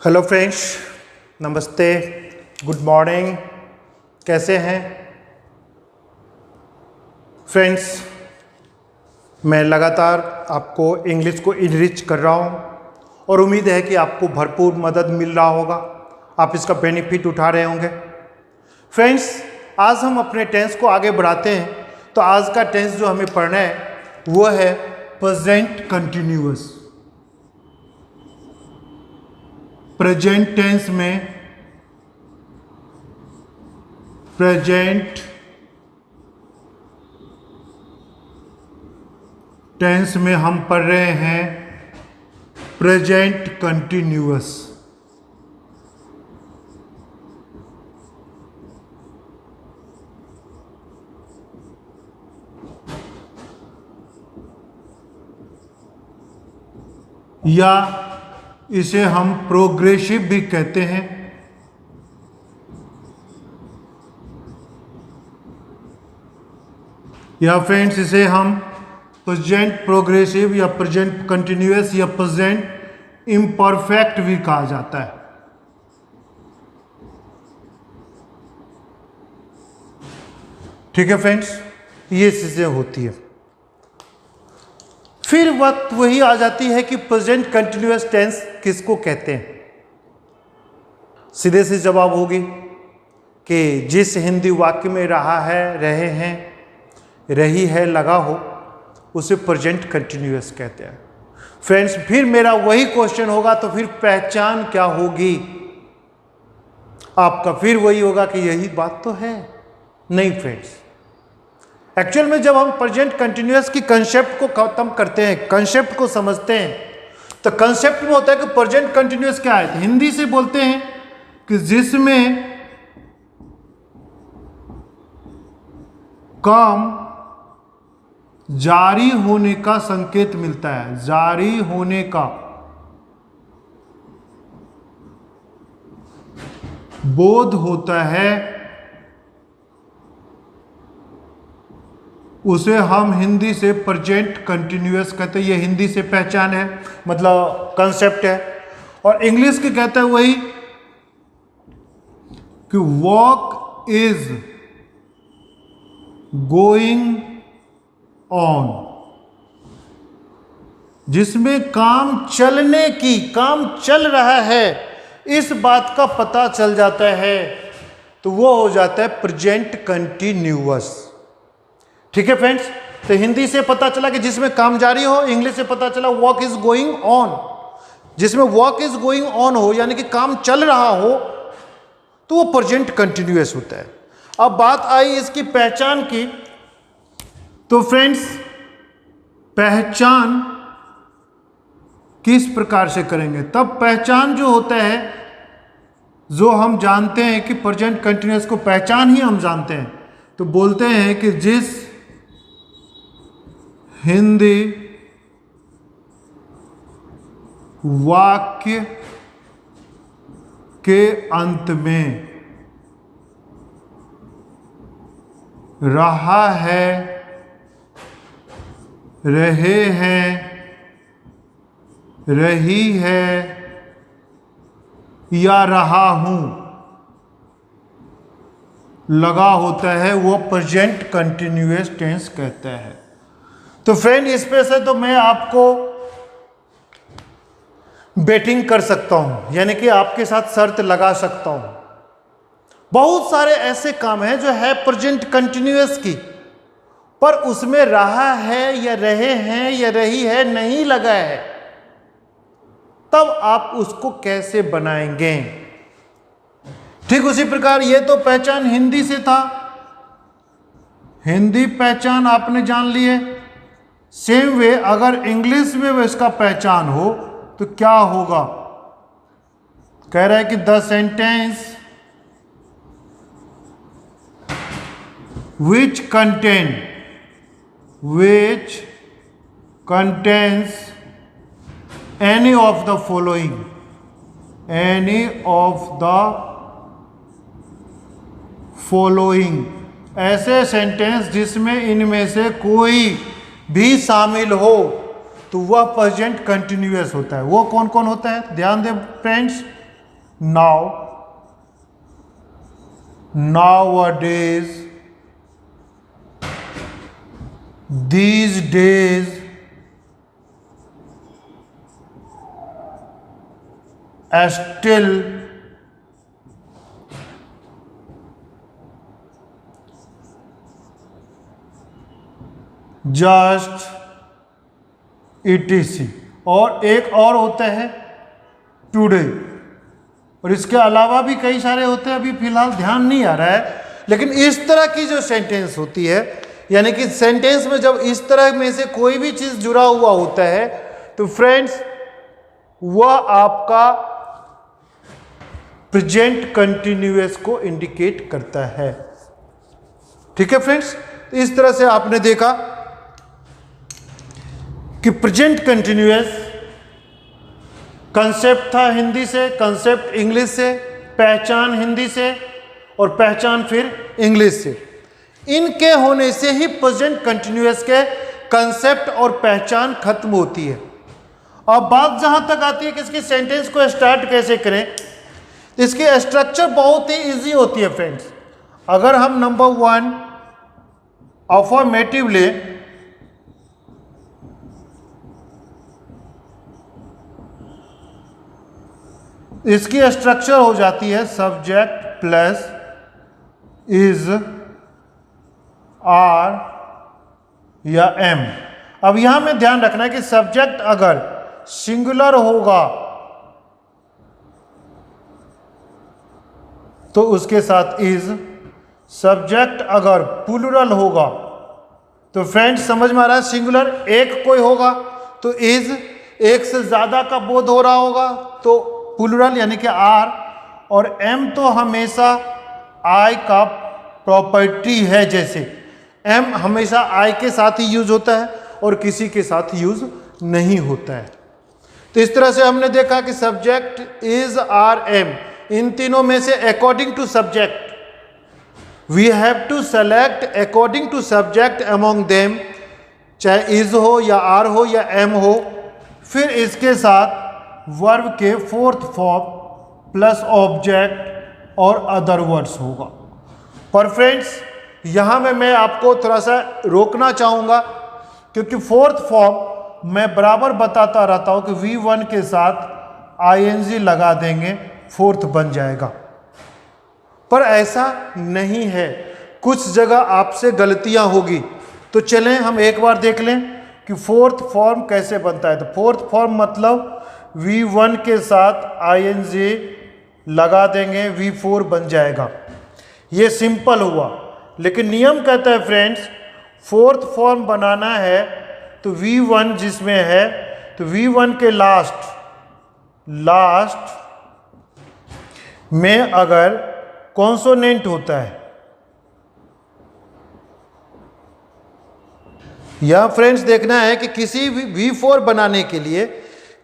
Hello friends, नमस्ते, good morning. कैसे हैं फ्रेंड्स? मैं लगातार आपको इंग्लिश को इनरिच कर रहा हूं और उम्मीद है कि आपको भरपूर मदद मिल रहा होगा, आप इसका बेनिफिट उठा रहे होंगे। फ्रेंड्स, आज हम अपने टेंस को आगे बढ़ाते हैं। तो आज का टेंस जो हमें पढ़ना है वो है प्रेजेंट कंटिन्यूअस। प्रेजेंट टेंस में हम पढ़ रहे हैं प्रेजेंट कंटिन्यूअस। या इसे हम प्रोग्रेसिव भी कहते हैं। या फ्रेंड्स, इसे हम प्रेजेंट प्रोग्रेसिव या प्रेजेंट कंटिन्यूअस या प्रेजेंट इम्परफेक्ट भी कहा जाता है। ठीक है फ्रेंड्स, ये चीजें होती है। फिर बात वही आ जाती है कि प्रेजेंट कंटिन्यूअस टेंस किसको कहते हैं। सीधे से जवाब होगी कि जिस हिंदी वाक्य में रहा है, रहे हैं, रही है लगा हो, उसे प्रेजेंट कंटिन्यूअस कहते हैं। फ्रेंड्स, फिर मेरा वही क्वेश्चन होगा, तो फिर पहचान क्या होगी आपका? फिर वही होगा कि यही बात तो है। नहीं फ्रेंड्स, एक्चुअल में जब हम प्रेजेंट कंटिन्यूअस की कंसेप्ट को खत्म करते हैं, कंसेप्ट को समझते हैं, तो कंसेप्ट में होता है कि प्रेजेंट कंटिन्यूअस क्या है। हिंदी से बोलते हैं कि जिसमें काम जारी होने का संकेत मिलता है, जारी होने का, बोध होता है, उसे हम हिंदी से प्रेजेंट कंटिन्यूअस कहते हैं। ये हिंदी से पहचान है, मतलब कंसेप्ट है। और इंग्लिश के कहते हैं वही कि वर्क इज गोइंग ऑन, जिसमें काम चलने की, काम चल रहा है, इस बात का पता चल जाता है, तो वो हो जाता है प्रेजेंट कंटिन्यूअस। ठीक है फ्रेंड्स, तो हिंदी से पता चला कि जिसमें काम जारी हो, इंग्लिश से पता चला वर्क इज गोइंग ऑन। जिसमें वर्क इज गोइंग ऑन हो यानी कि काम चल रहा हो, तो वो प्रेजेंट कंटिन्यूअस होता है। अब बात आई इसकी पहचान की, तो फ्रेंड्स पहचान किस प्रकार से करेंगे? तब पहचान जो होता है, जो हम जानते हैं कि प्रेजेंट कंटिन्यूअस को पहचान ही हम जानते हैं, तो बोलते हैं कि जिस हिंदी वाक्य के अंत में रहा है, रहे हैं, रही है या रहा हूं लगा होता है, वो प्रेजेंट कंटिन्यूअस टेंस कहता है। तो फ्रेंड, इस पे से तो मैं आपको बेटिंग कर सकता हूं, यानी कि आपके साथ शर्त लगा सकता हूं। बहुत सारे ऐसे काम हैं जो है प्रेजेंट कंटिन्यूअस की, पर उसमें रहा है या रहे हैं या रही है नहीं लगा है, तब आप उसको कैसे बनाएंगे? ठीक उसी प्रकार ये तो पहचान हिंदी से था, हिंदी पहचान आपने जान ली है। सेम वे अगर इंग्लिश में इसका पहचान हो तो क्या होगा? कह रहा है कि the sentence which contains any of the following, ऐसे सेंटेंस जिसमें इनमें से कोई भी शामिल हो, तो वह प्रेजेंट कंटिन्यूअस होता है। वो कौन कौन होता है? ध्यान दें friends, now, nowadays, these days, still, just, etc। और एक और होता है टुडे, और इसके अलावा भी कई सारे होते हैं, अभी फिलहाल ध्यान नहीं आ रहा है। लेकिन इस तरह की जो सेंटेंस होती है, यानी कि सेंटेंस में जब इस तरह में से कोई भी चीज जुड़ा हुआ होता है तो फ्रेंड्स वह आपका प्रेजेंट कंटिन्यूअस को इंडिकेट करता है। ठीक है फ्रेंड्स, इस तरह से आपने देखा कि प्रेजेंट कंटिन्यूअस कंसेप्ट था हिंदी से, कंसेप्ट इंग्लिश से, पहचान हिंदी से और पहचान फिर इंग्लिश से। इनके होने से ही प्रेजेंट कंटिन्यूअस के कंसेप्ट और पहचान खत्म होती है। अब बात जहां तक आती है कि इसकी सेंटेंस को स्टार्ट कैसे करें, इसकी स्ट्रक्चर बहुत ही इजी होती है फ्रेंड्स। अगर हम नंबर 1 अफर्मेटिव लें, इसकी स्ट्रक्चर हो जाती है सब्जेक्ट प्लस इज, आर या एम। अब यहां में ध्यान रखना है कि सब्जेक्ट अगर सिंगुलर होगा तो उसके साथ इज, सब्जेक्ट अगर प्लूरल होगा तो फ्रेंड्स समझ में आ रहा है, सिंगुलर एक कोई होगा तो इज, एक से ज्यादा का बोध हो रहा होगा तो प्लूरल यानी कि आर, और एम तो हमेशा आई का प्रॉपर्टी है, जैसे एम हमेशा आई के साथ ही यूज होता है और किसी के साथ यूज नहीं होता है। तो इस तरह से हमने देखा कि सब्जेक्ट इज, आर, एम, इन तीनों में से according to subject we have to select according to subject among them, चाहे इज हो या आर हो या एम हो। फिर इसके साथ वर्ब के फोर्थ फॉर्म प्लस ऑब्जेक्ट और अदर वर्ड्स होगा। पर फ्रेंड्स यहां में मैं आपको थोड़ा सा रोकना चाहूंगा, क्योंकि फोर्थ फॉर्म मैं बराबर बताता रहता हूं कि V1 के साथ ING लगा देंगे, फोर्थ बन जाएगा, पर ऐसा नहीं है, कुछ जगह आपसे गलतियां होगी। तो चलें हम एक बार देख लें कि फोर्थ फॉर्म कैसे बनता है। तो फोर्थ फॉर्म मतलब V1 के साथ ING लगा देंगे, V4 बन जाएगा। ये सिंपल हुआ, लेकिन नियम कहता है फ्रेंड्स फोर्थ फॉर्म बनाना है तो V1 जिसमें है तो V1 के लास्ट में अगर कॉन्सोनेंट होता है, यह फ्रेंड्स देखना है कि किसी भी V4 बनाने के लिए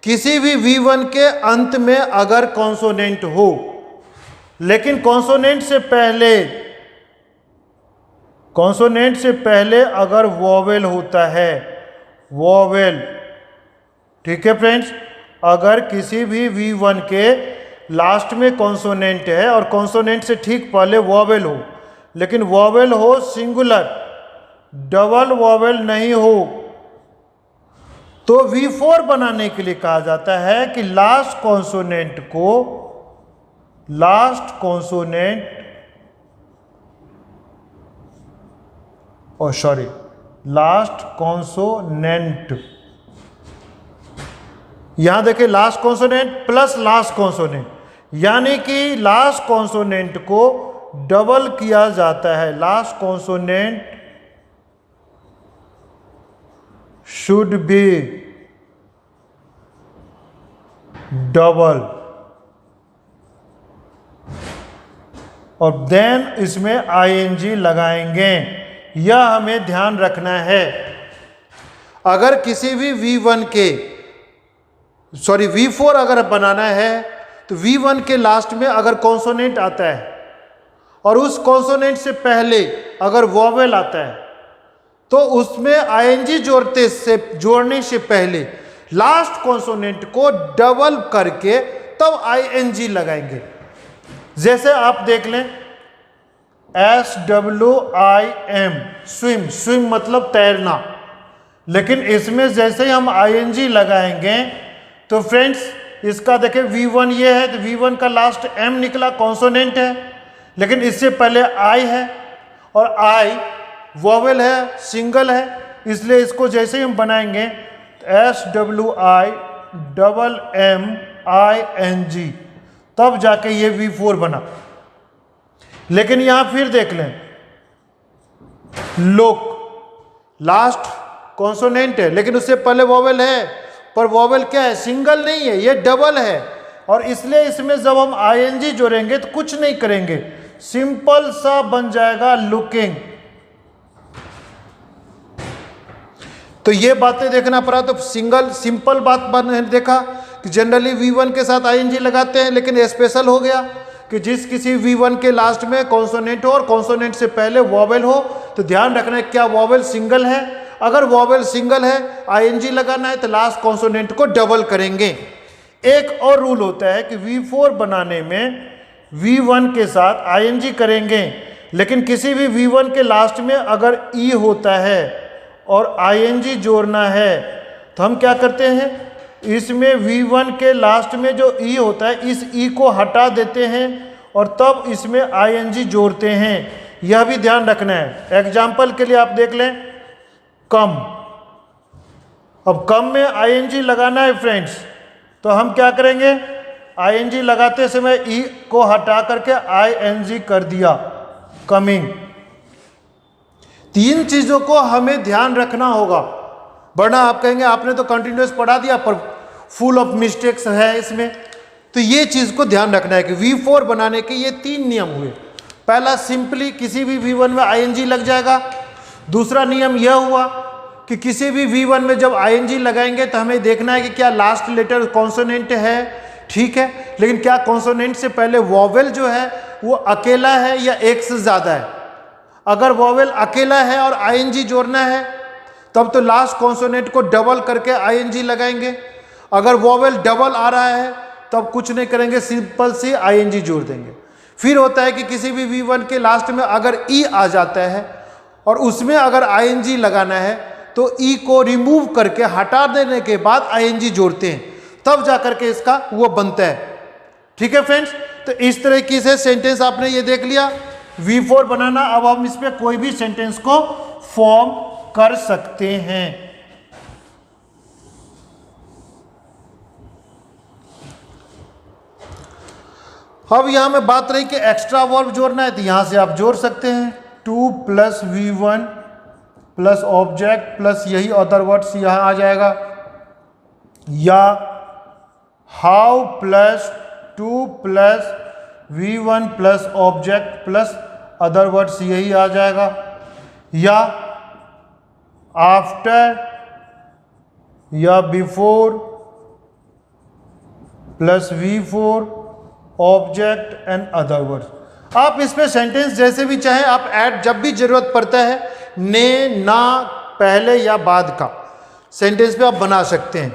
किसी भी V1 के अंत में अगर कॉन्सोनेंट हो, लेकिन कॉन्सोनेंट से पहले अगर वोवेल होता है, वोवेल, ठीक है फ्रेंड्स, अगर किसी भी V1 के लास्ट में कॉन्सोनेंट है और कॉन्सोनेंट से ठीक पहले वोवेल हो, लेकिन वोवेल हो सिंगुलर, डबल वोवेल नहीं हो, तो V4 बनाने के लिए कहा जाता है कि लास्ट कॉन्सोनेंट यहां देखिए last consonant plus last consonant, यानी कि लास्ट कॉन्सोनेंट को डबल किया जाता है। Last consonant should be double, और देन इसमें ING लगाएंगे। यह हमें ध्यान रखना है। अगर किसी भी V4 अगर बनाना है तो V1 के लास्ट में अगर कॉन्सोनेंट आता है और उस कॉन्सोनेंट से पहले अगर वोवेल आता है तो उसमें ING जोड़ने से पहले लास्ट कॉन्सोनेंट को डबल करके तब ING लगाएंगे। जैसे आप देख लें SWIM, स्विम, स्विम मतलब तैरना, लेकिन इसमें जैसे ही हम ING लगाएंगे तो फ्रेंड्स इसका देखें V1 ये है तो V1 का लास्ट M निकला, कॉन्सोनेंट है, लेकिन इससे पहले I है और I वोवेल है, सिंगल है, इसलिए इसको जैसे ही हम बनाएंगे SWIMMING तब जाके ये V4 बना। लेकिन यहां फिर देख लें लोक, लास्ट कॉन्सोनेंट है लेकिन उससे पहले वोवेल है, पर वोवेल क्या है, सिंगल नहीं है, ये डबल है, और इसलिए इसमें जब हम ING जोड़ेंगे तो कुछ नहीं करेंगे, सिंपल सा बन जाएगा लुकिंग। तो ये बातें देखना पड़ा। तो सिंपल बात मैंने देखा कि जनरली V1 के साथ ING लगाते हैं, लेकिन स्पेशल हो गया कि जिस किसी V1 के लास्ट में कॉन्सोनेंट हो और कॉन्सोनेंट से पहले वोवेल हो, तो ध्यान रखना है क्या वोवेल सिंगल है, अगर वोवेल सिंगल है ING लगाना है तो लास्ट कॉन्सोनेंट को डबल करेंगे। एक और रूल होता है कि V4 बनाने में V1 के साथ ING करेंगे, लेकिन किसी भी V1 के लास्ट में अगर E होता है और ING जोड़ना है तो हम क्या करते हैं, इसमें V1 के लास्ट में जो E होता है इस E को हटा देते हैं और तब इसमें ING जोड़ते हैं। यह भी ध्यान रखना है। एग्जाम्पल के लिए आप देख लें कम, अब कम में ING लगाना है फ्रेंड्स, तो हम क्या करेंगे, ING लगाते समय E को हटा करके ING कर दिया, कमिंग। तीन चीजों को हमें ध्यान रखना होगा, वरना आप कहेंगे आपने तो कंटिन्यूअस पढ़ा दिया पर फुल ऑफ मिस्टेक्स है इसमें। तो ये चीज को ध्यान रखना है कि V4 बनाने के ये तीन नियम हुए। पहला, सिंपली किसी भी V1 में ING लग जाएगा। दूसरा नियम यह हुआ कि किसी भी V1 में जब ING लगाएंगे तो हमें देखना है कि क्या लास्ट लेटर कॉन्सोनेंट है, ठीक है, लेकिन क्या कॉन्सोनेंट से पहले वोवेल जो है वो अकेला है या एक से ज्यादा है। अगर वोवेल अकेला है और ING जोड़ना है तब तो लास्ट कॉन्सोनेंट को डबल करके ING लगाएंगे। अगर वोवेल डबल आ रहा है तब कुछ नहीं करेंगे, सिंपल सी ING जोड़ देंगे। फिर होता है कि किसी भी V1 के लास्ट में अगर E आ जाता है और उसमें अगर ING लगाना है तो E को रिमूव करके हटा देने के बाद ING जोड़ते हैं, तब जाकर के इसका वो बनता है। ठीक है फ्रेंड्स, तो इस तरीके से सेंटेंस आपने ये देख लिया V4 बनाना। अब हम इस पे कोई भी सेंटेंस को फॉर्म कर सकते हैं। अब यहां में बात रही कि एक्स्ट्रा वर्ब जोड़ना है, तो यहां से आप जोड़ सकते हैं 2 + V1 प्लस ऑब्जेक्ट प्लस यही अदर वर्ड्स यहां आ जाएगा, या how +2 + V1 plus object plus other words यही आ जाएगा, या आफ्टर या before plus V4 object and other words. आप इसमें सेंटेंस जैसे भी चाहें आप ऐड, जब भी जरूरत पड़ता है ने, ना, पहले या बाद का सेंटेंस पे आप बना सकते हैं।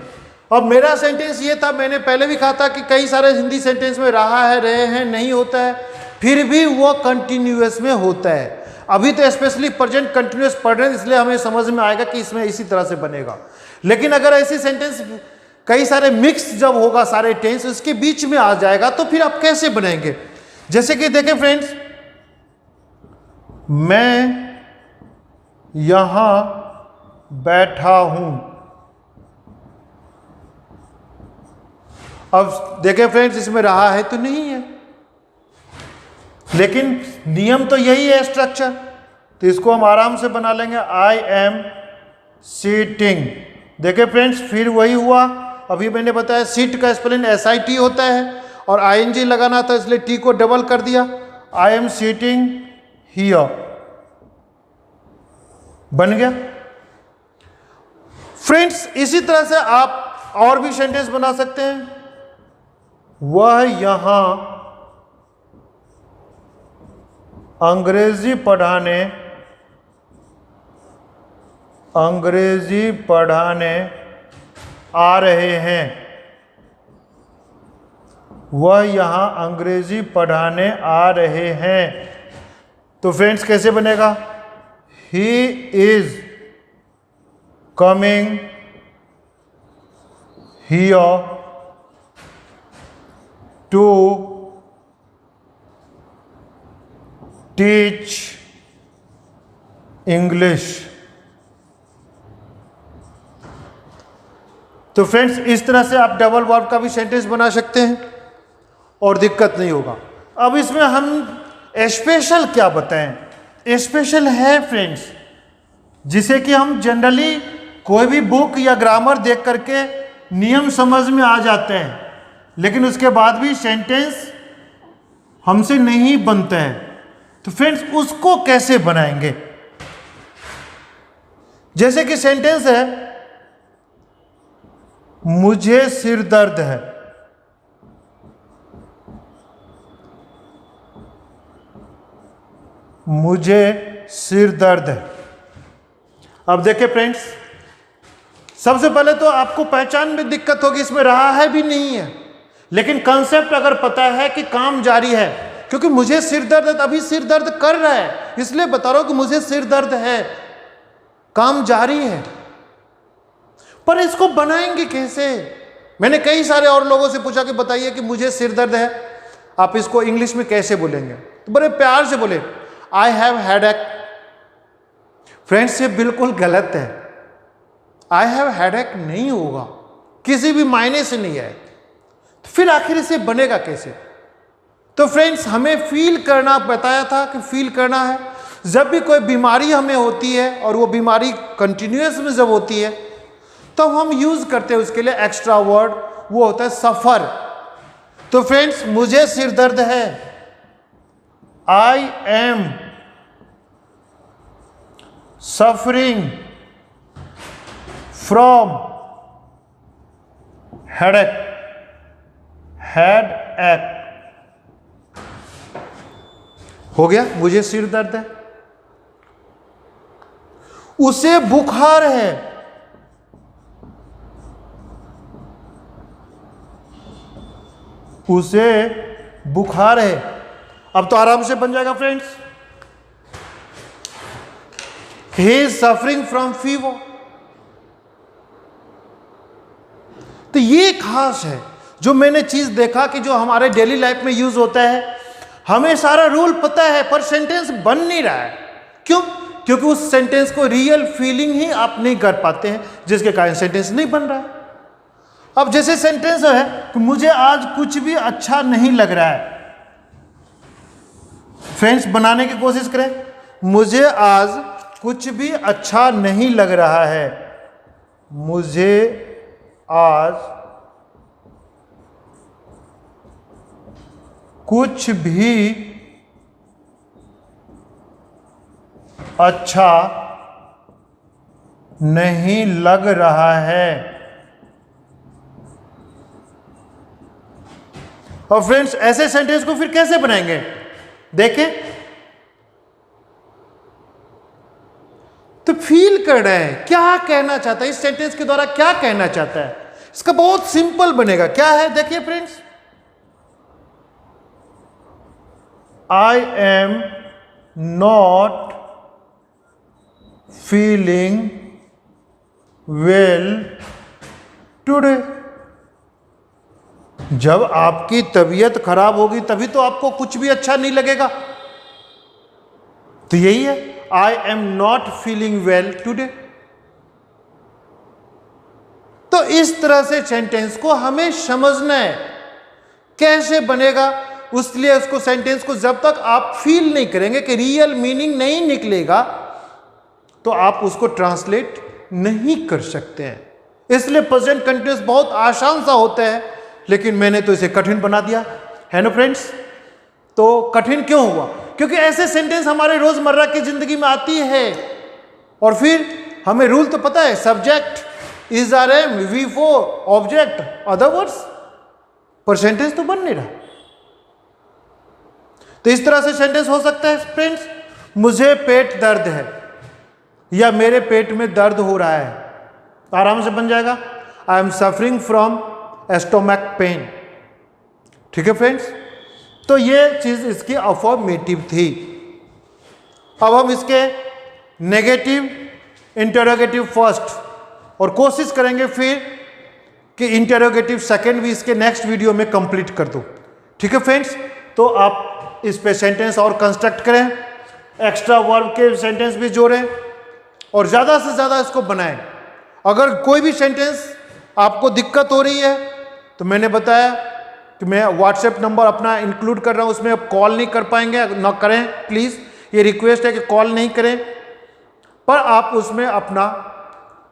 अब मेरा सेंटेंस ये था, मैंने पहले भी कहा था कि कई सारे हिंदी सेंटेंस में रहा है, रहे हैं, नहीं होता है, फिर भी वो कंटिन्यूअस में होता है। अभी तो स्पेशली प्रेजेंट कंटिन्यूअस पढ़ रहे हैं, इसलिए हमें समझ में आएगा कि इसमें इसी तरह से बनेगा। लेकिन अगर ऐसी सेंटेंस कई सारे मिक्स जब होगा, सारे टेंस उसके बीच में आ जाएगा, तो फिर आप कैसे बनाएंगे। जैसे कि देखें फ्रेंड्स, मैं यहां बैठा हूं। अब देखें फ्रेंड्स, इसमें रहा है तो नहीं है, लेकिन नियम तो यही है स्ट्रक्चर, तो इसको हम आराम से बना लेंगे। I am sitting. देखें फ्रेंड्स, फिर वही हुआ, अभी मैंने बताया सीट का स्पेलिंग SIT होता है और ING लगाना था इसलिए T को डबल कर दिया, आई एम सीटिंग हियर, बन गया। फ्रेंड्स, इसी तरह से आप और भी सेंटेंस बना सकते हैं। वह यहां अंग्रेजी पढ़ाने आ रहे हैं। वह यहाँ अंग्रेजी पढ़ाने आ रहे हैं। तो फ्रेंड्स कैसे बनेगा? He is coming here to teach English. तो फ्रेंड्स इस तरह से आप डबल वर्ब का भी सेंटेंस बना सकते हैं और दिक्कत नहीं होगा। अब इसमें हम स्पेशल क्या बताएं? स्पेशल है फ्रेंड्स जिसे कि हम जनरली कोई भी बुक या ग्रामर देख करके नियम समझ में आ जाते हैं, लेकिन उसके बाद भी सेंटेंस हमसे नहीं बनते हैं। तो फ्रेंड्स उसको कैसे बनाएंगे? जैसे कि सेंटेंस है, मुझे सिर दर्द है। मुझे सिर दर्द है। अब देखिए फ्रेंड्स, सबसे पहले तो आपको पहचान में दिक्कत होगी, इसमें रहा है भी नहीं है, लेकिन कॉन्सेप्ट अगर पता है कि काम जारी है, क्योंकि मुझे सिर दर्द है, अभी सिर दर्द कर रहा है, इसलिए बता रहा हूं कि मुझे सिर दर्द है, काम जारी है। पर इसको बनाएंगे कैसे? मैंने कई सारे और लोगों से पूछा कि बताइए कि मुझे सिर दर्द है, आप इसको इंग्लिश में कैसे बोलेंगे? तो बड़े प्यार से बोले, आई हैव हेडेक। फ्रेंड्स ये बिल्कुल गलत है। आई हैव हेडेक नहीं होगा, किसी भी मायने से नहीं है। तो फिर आखिर इसे बनेगा कैसे? तो फ्रेंड्स हमें फील करना बताया था कि फील करना है। जब भी कोई बीमारी हमें होती है और वो बीमारी कंटिन्यूअस में जब होती है तो हम यूज करते हैं उसके लिए एक्स्ट्रा वर्ड, वो होता है सफर। तो फ्रेंड्स मुझे सिर दर्द है, आई am suffering from headache. Headache हो गया, मुझे सिर दर्द है। उसे बुखार है, उसे बुखार है। अब तो आराम से बन जाएगा friends. He is suffering from fever. तो ये खास है जो मैंने चीज देखा कि जो हमारे डेली लाइफ में यूज होता है, हमें सारा रूल पता है पर सेंटेंस बन नहीं रहा है। क्यों? क्योंकि उस सेंटेंस को रियल फीलिंग ही आप नहीं कर पाते हैं, जिसके कारण सेंटेंस नहीं बन रहा है। अब जैसे सेंटेंस है कि मुझे आज कुछ भी अच्छा नहीं लग रहा है। फ्रेंड्स बनाने की कोशिश करें, मुझे आज कुछ भी अच्छा नहीं लग रहा है। मुझे आज कुछ भी अच्छा नहीं लग रहा है। और फ्रेंड्स ऐसे सेंटेंस को फिर कैसे बनाएंगे? देखें तो फील कर रहे हैं, क्या कहना चाहता है इस सेंटेंस के द्वारा, क्या कहना चाहता है। इसका बहुत सिंपल बनेगा। क्या है देखिए friends, I am not feeling well today. जब आपकी तबीयत खराब होगी तभी तो आपको कुछ भी अच्छा नहीं लगेगा। तो यही है, I am not feeling well today. तो इस तरह से सेंटेंस को हमें समझना है कैसे बनेगा। उसलिए उसको सेंटेंस को जब तक आप फील नहीं करेंगे कि रियल मीनिंग नहीं निकलेगा तो आप उसको ट्रांसलेट नहीं कर सकते हैं। इसलिए प्रेजेंट कंटिन्यूअस बहुत आसान सा होता है, लेकिन मैंने तो इसे कठिन बना दिया है ना फ्रेंड्स। तो कठिन क्यों हुआ? क्योंकि ऐसे सेंटेंस हमारे रोजमर्रा की जिंदगी में आती है और फिर हमें रूल तो पता है, subject is are am V four object other words, पर सेंटेंस तो बन नहीं रहा। तो इस तरह से सेंटेंस हो सकता है फ्रेंड्स, मुझे पेट दर्द है या मेरे पेट में दर्द हो रहा है। आराम से बन जाएगा, I am suffering from stomach pain. ठीक है फ्रेंड्स, तो ये चीज़ इसकी अफर्मेटिव थी। अब हम इसके नेगेटिव, इंटरोगेटिव फर्स्ट और कोशिश करेंगे फिर कि इंटरोगेटिव सेकंड भी इसके नेक्स्ट वीडियो में कंप्लीट कर दूं। ठीक है फ्रेंड्स, तो आप इस पे सेंटेंस और कंस्ट्रक्ट करें, एक्स्ट्रा वर्ब के सेंटेंस भी जोड़ें और ज़्यादा से ज़्यादा इसको बनाएं। अगर कोई भी सेंटेंस आपको दिक्कत हो रही है तो मैंने बताया कि मैं व्हाट्सएप नंबर अपना इंक्लूड कर रहा हूँ, उसमें आप कॉल नहीं कर पाएंगे, ना करें प्लीज़, ये रिक्वेस्ट है कि कॉल नहीं करें, पर आप उसमें अपना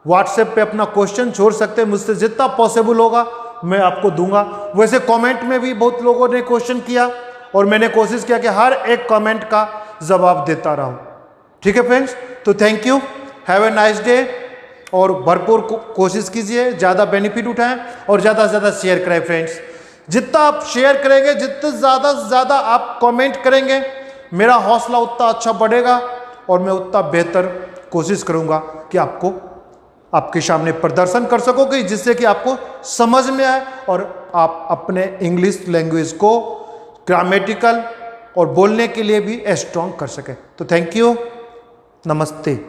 व्हाट्सएप पे अपना क्वेश्चन छोड़ सकते हैं। मुझसे जितना पॉसिबल होगा मैं आपको दूंगा। वैसे कमेंट में भी बहुत लोगों ने क्वेश्चन किया और मैंने कोशिश किया कि हर एक कमेंट का जवाब देता रहूं। ठीक है फ्रेंड्स, तो thank you, have a nice day और भरपूर कोशिश कीजिए, ज़्यादा बेनिफिट उठाएं और ज़्यादा से ज़्यादा शेयर करें फ्रेंड्स। जितना आप शेयर करेंगे, जितने ज़्यादा से ज़्यादा आप कमेंट करेंगे, मेरा हौसला उतना अच्छा बढ़ेगा और मैं उतना बेहतर कोशिश करूँगा कि आपके सामने प्रदर्शन कर सकोगे, जिससे कि आपको समझ में आए और आप अपने इंग्लिश लैंग्वेज को ग्रामेटिकल और बोलने के लिए भी स्ट्रॉन्ग कर सकें। तो थैंक यू, नमस्ते।